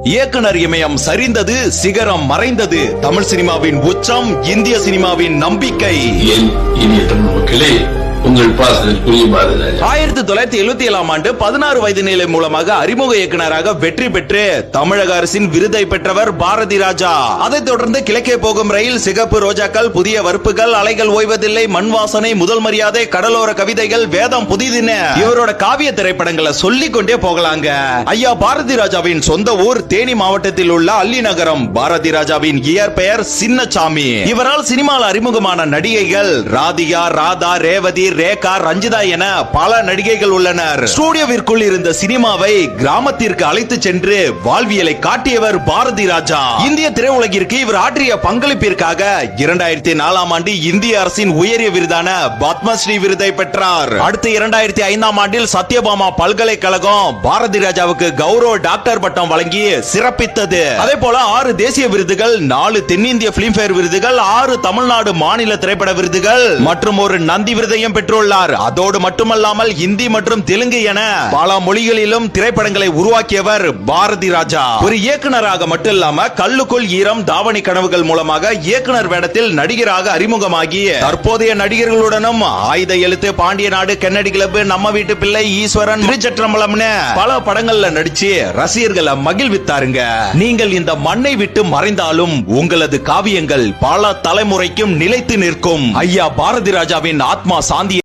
இயக்குனர் இமயம் சரிந்தது, சிகரம் மறைந்தது. தமிழ் சினிமாவின் உச்சம், இந்திய சினிமாவின் நம்பிக்கை. மக்களே, உங்கள் பாசத்திற்குரிய பாரதிராஜா 1977ஆம் ஆண்டு 16 வயது நிலை மூலமாக அறிமுக இயக்குனராக வெற்றி பெற்று தமிழக அரசின் விருதை பெற்றவர் பாரதி ராஜா. அதைத் தொடர்ந்து கிழக்கே போகும் ரயில், சிகப்பு ரோஜாக்கள், புதிய வறுப்புகள், அலைகள் ஓய்வதில்லை, மண் வாசனை, முதல் மரியாதை, கடலோர கவிதைகள், வேதம் புதிதுன்னு இவரோட காவிய திரைப்படங்களை சொல்லிக் கொண்டே போகலாங்க. ஐயா பாரதி ராஜாவின் சொந்த ஊர் தேனி மாவட்டத்தில் உள்ள அல்லி நகரம். பாரதி ராஜாவின் இயற்பெயர் சின்னசாமி. இவரால் சினிமாவில் அறிமுகமான நடிகைகள் ராதிகா, ராதா, ரேவதி, ரேகா, ரஞ்சிதா என பல நடிகைகள் உள்ளனர். ஸ்டூடியோவிற்குள் இருந்த சினிமாவை கிராமத்திற்கு அழைத்து சென்று வாழ்வியலை காட்டியவர் பாரதி ராஜா. இந்திய திரையுலகிற்கு இவர் ஆற்றிய பங்களிப்பிற்காக 2004ஆம் ஆண்டு இந்திய அரசின் உயரிய விருதான பத்மஸ்ரீ விருதை பெற்றார். அடுத்து 2005ஆம் ஆண்டில் சத்யபாமா பல்கலைக்கழகம் பாரதி ராஜாவுக்கு கௌரவ டாக்டர் பட்டம் வழங்கி சிறப்பித்தது. அதே போல 6 தேசிய விருதுகள், 4 தென்னிந்திய பிலிம்பேர் விருதுகள், 6 தமிழ்நாடு மாநில திரைப்பட விருதுகள் மற்றும் ஒரு நந்தி விருதையும் பெற்றுள்ளார். அதோடு மட்டுமல்லாமல் ஹிந்தி மற்றும் தெலுங்கு என பல மொழிகளிலும் திரைப்படங்களை உருவாக்கியவர் பாரதி ராஜா. ஒரு இயக்குனராக மட்டும் இல்லாம கல்லுக்குள் ஈரம், தாவணி கனவுகள் மூலமாக இயக்குனர் வேடத்தில் நடிகராக அறிமுகமாகி தற்போதைய நடிகர்களுடனும் ஆயுத எழுத்து, பாண்டிய நாடு, கென்னடி கிளப், நம்ம வீட்டு பிள்ளை, ஈஸ்வரன், திருச்சற்றம்பலம்னு பல படங்கள்ல நடிச்சு ரசிகர்களை மகிழ்வித்தாருங்க. நீங்கள் இந்த மண்ணை விட்டு மறைந்தாலும் உங்களது காவியங்கள் பல தலைமுறைக்கும் நிலைத்து நிற்கும். ஐயா பாரதி ராஜாவின் ஆத்மா சாந்தி